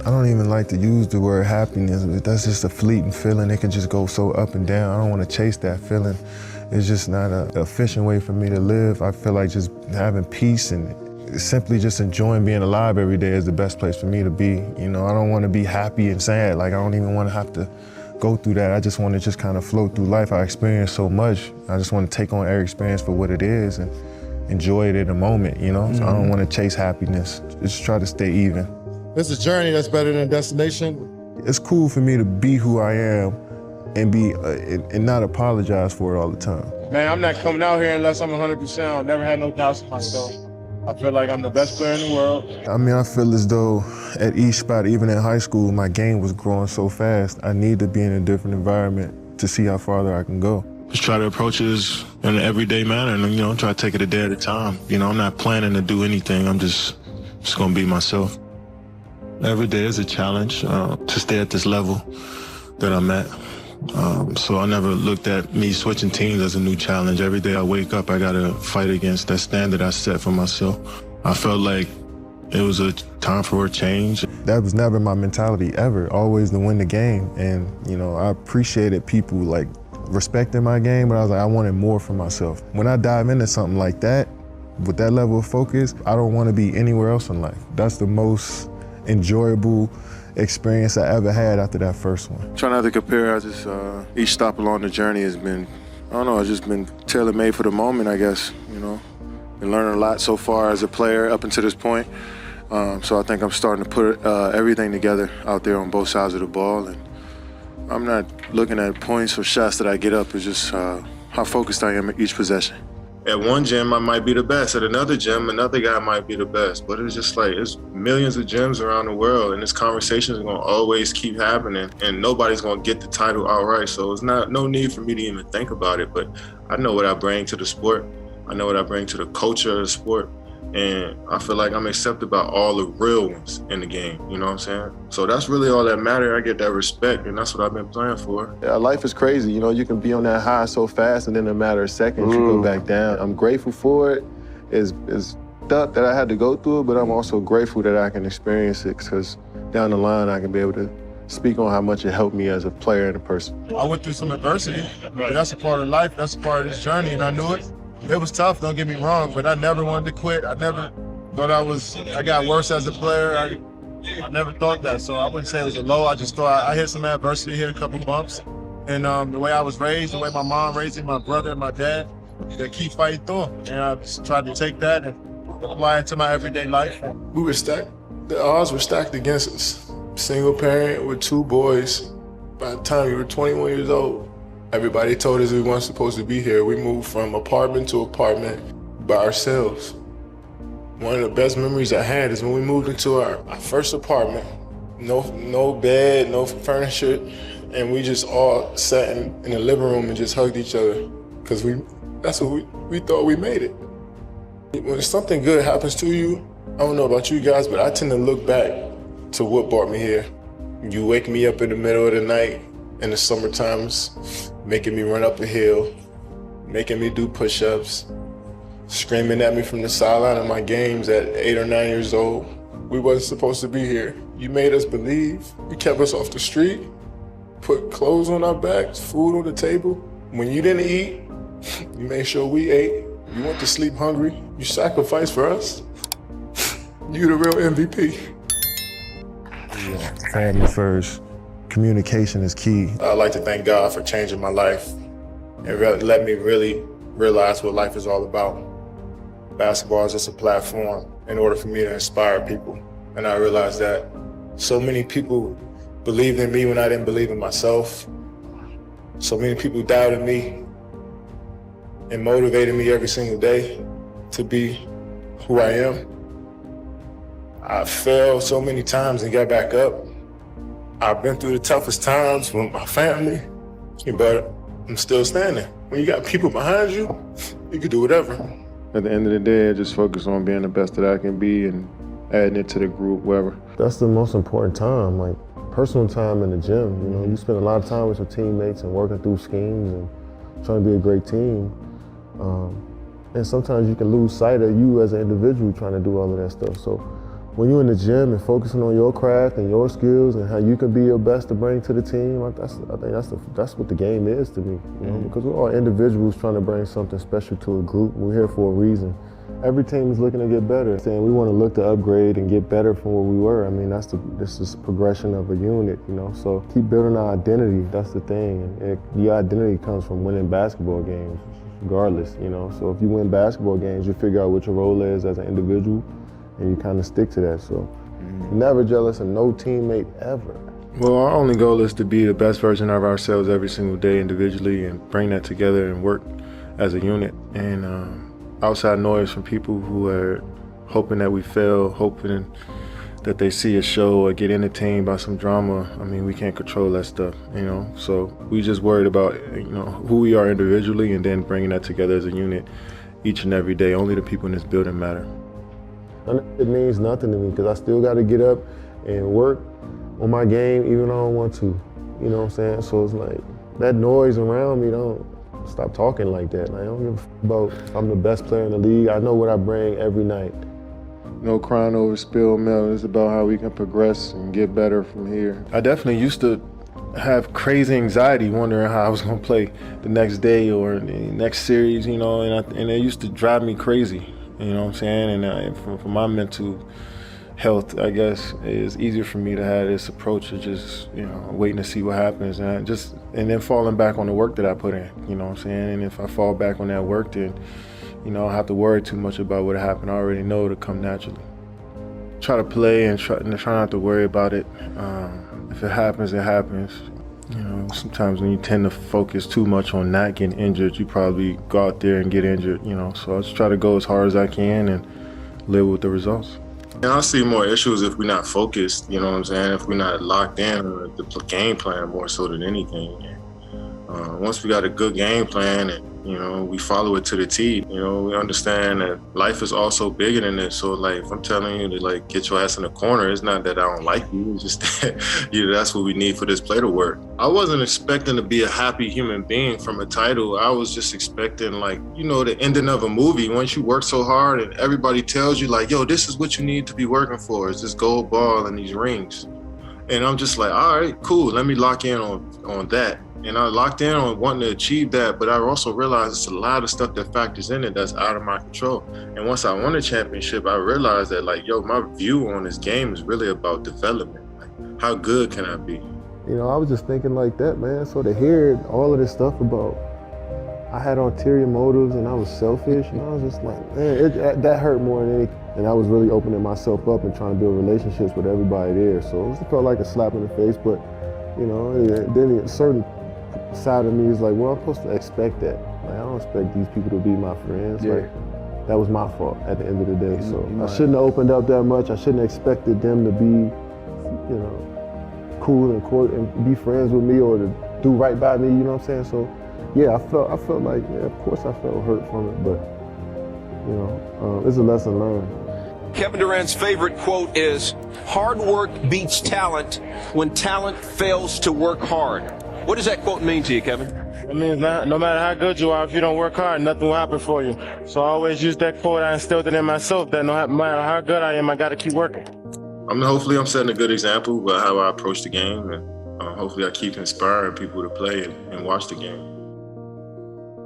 I don't even like to use the word happiness. That's just a fleeting feeling. It can just go so up and down. I don't want to chase that feeling. It's just not an efficient way for me to live. I feel like just having peace and simply just enjoying being alive every day is the best place for me to be. You know, I don't want to be happy and sad. Like, I don't even want to have to go through that. I just want to just kind of flow through life. I experience so much. I just want to take on every experience for what it is and enjoy it in the moment, you know? So I don't want to chase happiness. Just try to stay even. It's a journey that's better than a destination. It's cool for me to be who I am and be and not apologize for it all the time. Man, I'm not coming out here unless I'm 100%. I've never had no doubts in myself. I feel like I'm the best player in the world. I mean, I feel as though at each spot, even in high school, my game was growing so fast. I need to be in a different environment to see how farther I can go. Just try to approach it in an everyday manner and, you know, try to take it a day at a time. You know, I'm not planning to do anything. I'm just gonna be myself. Every day is a challenge to stay at this level that I'm at. So I never looked at me switching teams as a new challenge. Every day I wake up, I gotta fight against that standard I set for myself. I felt like it was a time for a change. That was never my mentality ever, always to win the game. And, you know, I appreciated people like respecting my game, but I was like, I wanted more for myself. When I dive into something like that, with that level of focus, I don't want to be anywhere else in life. That's the most enjoyable experience I ever had after that first one. Try not to compare. I just each stop along the journey has been, I don't know, it's just been tailor-made for the moment, I guess. You know, been learning a lot so far as a player up until this point. So I think I'm starting to put everything together out there on both sides of the ball, and I'm not looking at points or shots that I get up. It's just how focused I am at each possession. At one gym, I might be the best. At another gym, another guy might be the best. But it's just like, it's millions of gyms around the world, and this conversation is gonna always keep happening, and nobody's gonna get the title outright. So it's no need for me to even think about it. But I know what I bring to the sport. I know what I bring to the culture of the sport. And I feel like I'm accepted by all the real ones in the game, you know what I'm saying? So that's really all that matters. I get that respect, and that's what I've been playing for. Yeah, life is crazy. You know, you can be on that high so fast, and then in a matter of seconds, you go back down. I'm grateful for it. It's tough that I had to go through it, but I'm also grateful that I can experience it, because down the line, I can be able to speak on how much it helped me as a player and a person. I went through some adversity, but that's a part of life. That's a part of this journey, and I knew it. It was tough, don't get me wrong, but I never wanted to quit. I never thought I got worse as a player. I never thought that, so I wouldn't say it was a low. I just thought I hit some adversity, hit a couple bumps. And the way I was raised, the way my mom raised me, my brother and my dad, they keep fighting through. And I just tried to take that and apply it to my everyday life. We were stacked. The odds were stacked against us. Single parent with 2 boys. By the time we were 21 years old, everybody told us we weren't supposed to be here. We moved from apartment to apartment by ourselves. One of the best memories I had is when we moved into our first apartment. No bed, no furniture, and we just all sat in the living room and just hugged each other, because that's what we thought we made it. When something good happens to you, I don't know about you guys, but I tend to look back to what brought me here. You wake me up in the middle of the night in the summer times, making me run up a hill, making me do push-ups, screaming at me from the sideline of my games at 8 or 9 years old. We wasn't supposed to be here. You made us believe. You kept us off the street, put clothes on our backs, food on the table. When you didn't eat, you made sure we ate. You went to sleep hungry. You sacrificed for us. You the real MVP. Yeah, family first. Communication is key. I'd like to thank God for changing my life and let me really realize what life is all about. Basketball is just a platform in order for me to inspire people. And I realized that so many people believed in me when I didn't believe in myself. So many people doubted me and motivated me every single day to be who I am. I failed so many times and got back up. I've been through the toughest times with my family, but I'm still standing. When you got people behind you, you can do whatever. At the end of the day, I just focus on being the best that I can be and adding it to the group, wherever. That's the most important time, like personal time in the gym. You know, you spend a lot of time with your teammates and working through schemes and trying to be a great team. And sometimes you can lose sight of you as an individual trying to do all of that stuff. So when you're in the gym and focusing on your craft and your skills and how you can be your best to bring to the team, I think that's what the game is to me. You know, because we're all individuals trying to bring something special to a group. We're here for a reason. Every team is looking to get better. Saying we want to look to upgrade and get better from where we were. I mean, this is progression of a unit, you know. So keep building our identity. That's the thing. And your identity comes from winning basketball games, regardless, you know. So if you win basketball games, you figure out what your role is as an individual, and you kind of stick to that. So never jealous of no teammate ever. Well, our only goal is to be the best version of ourselves every single day individually and bring that together and work as a unit. And outside noise from people who are hoping that we fail, hoping that they see a show or get entertained by some drama. I mean, we can't control that stuff, you know? So we just worried about, you know, who we are individually and then bringing that together as a unit each and every day. Only the people in this building matter. It means nothing to me because I still got to get up and work on my game even though I don't want to. You know what I'm saying? So it's like that noise around me, don't stop talking like that. Like, I don't give a about if I'm the best player in the league. I know what I bring every night. No crying over spilled milk. It's about how we can progress and get better from here. I definitely used to have crazy anxiety wondering how I was going to play the next day or the next series, you know, and it used to drive me crazy. You know what I'm saying? And for my mental health, I guess, it's easier for me to have this approach of just, you know, waiting to see what happens and then falling back on the work that I put in, you know what I'm saying? And if I fall back on that work, then, you know, I don't have to worry too much about what happened. I already know it'll come naturally. Try to play and try not to worry about it. If it happens, it happens. You know, sometimes when you tend to focus too much on not getting injured, you probably go out there and get injured, you know. So I just try to go as hard as I can and live with the results. And I see more issues if we're not focused, you know what I'm saying? If we're not locked in on the game plan more so than anything. Once we got a good game plan and, you know, we follow it to the T, you know, we understand that life is also bigger than this. So, like, if I'm telling you to, like, get your ass in the corner, it's not that I don't like you. It's just that, you know, that's what we need for this play to work. I wasn't expecting to be a happy human being from a title. I was just expecting, like, you know, the ending of a movie. Once you work so hard and everybody tells you, like, yo, this is what you need to be working for, is this gold ball and these rings. And I'm just like, all right, cool. Let me lock in on that. And I locked in on wanting to achieve that, but I also realized it's a lot of stuff that factors in it that's out of my control. And once I won a championship, I realized that, like, yo, my view on this game is really about development. Like, how good can I be? You know, I was just thinking like that, man. So to hear all of this stuff about I had ulterior motives and I was selfish, and I was just like, man, that hurt more than anything. And I was really opening myself up and trying to build relationships with everybody there. So it just felt like a slap in the face, but, you know, then a certain side of me is like, well, I'm supposed to expect that. Like, I don't expect these people to be my friends. Yeah. Like, that was my fault at the end of the day. So I shouldn't have opened up that much. I shouldn't have expected them to be, you know, cool and be friends with me or to do right by me, you know what I'm saying? So yeah, I felt like, yeah, of course I felt hurt from it, but, you know, it's a lesson learned. Kevin Durant's favorite quote is, hard work beats talent when talent fails to work hard. What does that quote mean to you, Kevin? It means no matter how good you are, if you don't work hard, nothing will happen for you. So I always use that quote. I instilled it in myself that no matter how good I am, I got to keep working. Hopefully I'm setting a good example about how I approach the game, and hopefully I keep inspiring people to play and watch the game.